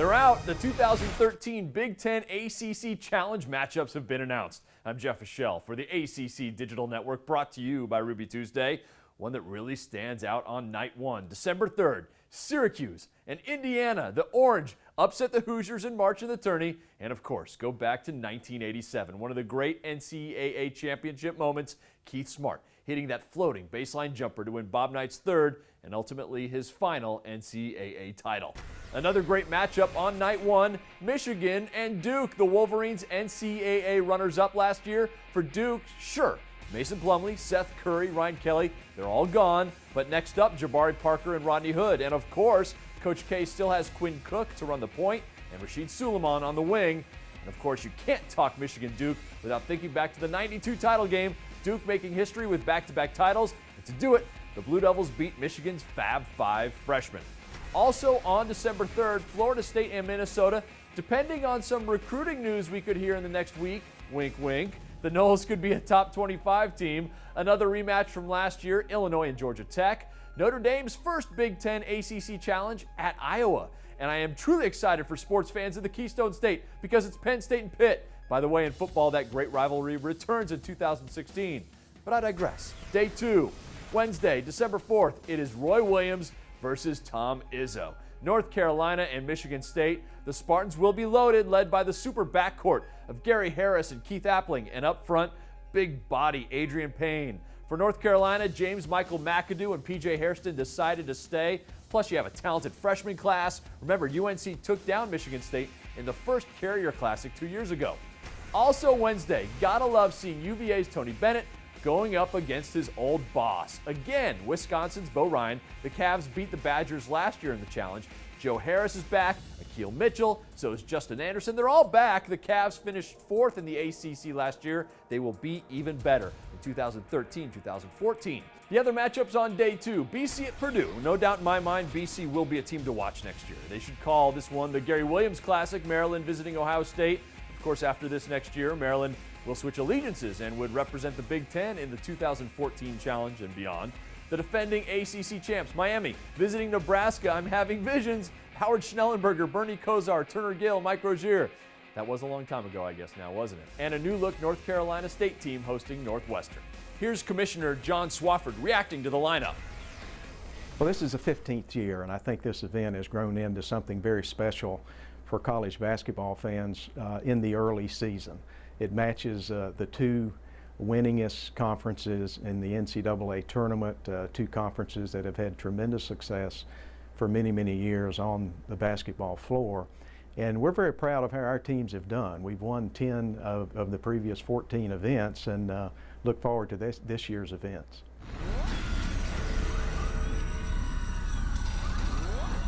They're out. The 2013 Big Ten ACC Challenge matchups have been announced. I'm Jeff Fischel for the ACC Digital Network, brought to you by Ruby Tuesday. One that really stands out on night one, December 3rd. Syracuse and Indiana, the Orange, upset the Hoosiers in March in the tourney, and of course, go back to 1987. One of the great NCAA championship moments, Keith Smart hitting that floating baseline jumper to win Bob Knight's third and ultimately his final NCAA title. Another great matchup on night one, Michigan and Duke. The Wolverines NCAA runners-up last year. For Duke, sure, Mason Plumlee, Seth Curry, Ryan Kelly, they're all gone. But next up, Jabari Parker and Rodney Hood. And of course, Coach K still has Quinn Cook to run the point and Rashid Suleiman on the wing. And of course, you can't talk Michigan-Duke without thinking back to the '92 title game. Duke making history with back-to-back titles. And to do it, the Blue Devils beat Michigan's Fab Five freshmen. Also on December 3rd, Florida State and Minnesota. Depending on some recruiting news we could hear in the next week, wink, wink, the Noles could be a top 25 team. Another rematch from last year, Illinois and Georgia Tech. Notre Dame's first Big Ten ACC Challenge at Iowa. And I am truly excited for sports fans of the Keystone State because it's Penn State and Pitt. By the way, in football, that great rivalry returns in 2016. But I digress. Day 2, Wednesday, December 4th, it is Roy Williams versus Tom Izzo. North Carolina and Michigan State. The Spartans will be loaded, led by the super backcourt of Gary Harris and Keith Appling, and up front, big body Adrian Payne. For North Carolina, James Michael McAdoo and PJ Hairston decided to stay. Plus, you have a talented freshman class. Remember, UNC took down Michigan State in the first Carrier Classic 2 years ago. Also Wednesday, gotta love seeing UVA's Tony Bennett going up against his old boss. Again, Wisconsin's Bo Ryan. The Cavs beat the Badgers last year in the challenge. Joe Harris is back, Akeel Mitchell, so is Justin Anderson. They're all back. The Cavs finished 4th in the ACC last year. They will be even better in 2013-2014. The other matchups on day 2, BC at Purdue. No doubt in my mind, BC will be a team to watch next year. They should call this one the Gary Williams Classic, Maryland visiting Ohio State. Of course, after this next year, Maryland will switch allegiances and would represent the Big Ten in the 2014 Challenge and beyond. The defending ACC champs, Miami, visiting Nebraska. I'm having visions. Howard Schnellenberger, Bernie Kosar, Turner Gill, Mike Rozier. That was a long time ago, I guess now, wasn't it? And a new-look North Carolina State team hosting Northwestern. Here's Commissioner John Swofford reacting to the lineup. Well, this is the 15th year, and I think this event has grown into something very special for college basketball fans in the early season. It matches the two winningest conferences in the NCAA tournament, two conferences that have had tremendous success for many, many years on the basketball floor. And we're very proud of how our teams have done. We've won 10 of the previous 14 events and look forward to this year's events.